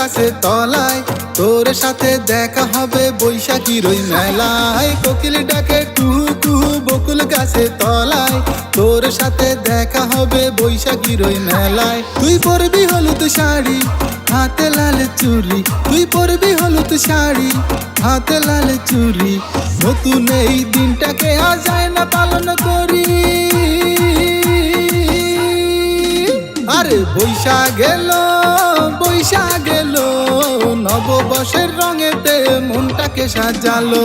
গাছের তলায়, তোর সাথে দেখা হবে বৈশাখীর ওই মেলায়। কোকিল ডাকে কুহু কুহু বকুল গাছের তলায়, তোর সাথে দেখা হবে বৈশাখীর ওই মেলায়। তুই পরবি হলুদ শাড়ি হাতে লাল চুড়ি, তুই পরবি হলুদ শাড়ি হাতে লাল চুড়ি। নতুন এই দিনটাকে আজ যায় না পালন করি। আরে বৈশাখ এলো, বৈশাখ এলো, নববর্ষের রঙেতে মনটাকে সাজালো।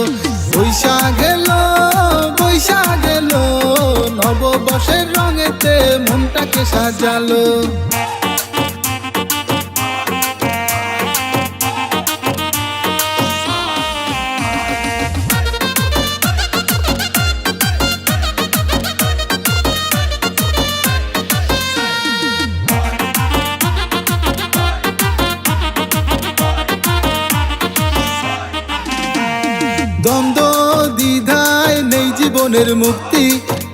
বৈশাখ এলো, বৈশাখ এলো, নববর্ষের রঙেতে মনটাকে সাজালো। দ্বন্দ্ব দ্বিধায় নেই জীবনের মুক্তি,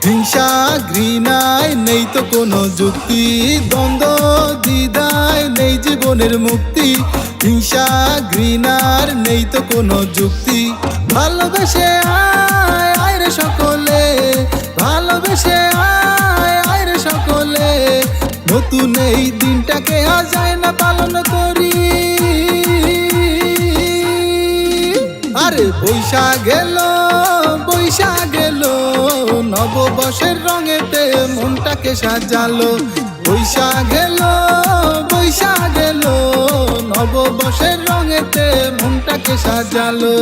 হিংসা ঘৃণায় নেই তো কোনো যুক্তি। দ্বন্দ্ব দ্বিধায় নেই জীবনের মুক্তি, হিংসা ঘৃণার নেই তো কোনো যুক্তি। ভালোবেসে আয় আয় রে সকলে, ভালোবেসে আয় আয় রে সকলে, নতুন এই দিনটাকে আজ যায় না পালন করি। আরে বৈশাখ এলো, বৈশাখ এলো, নববর্ষের রঙেতে মনটাকে সাজালো। বৈশাখ এলো, বৈশাখ এলো, নববর্ষের রঙেতে মনটাকে সাজালো।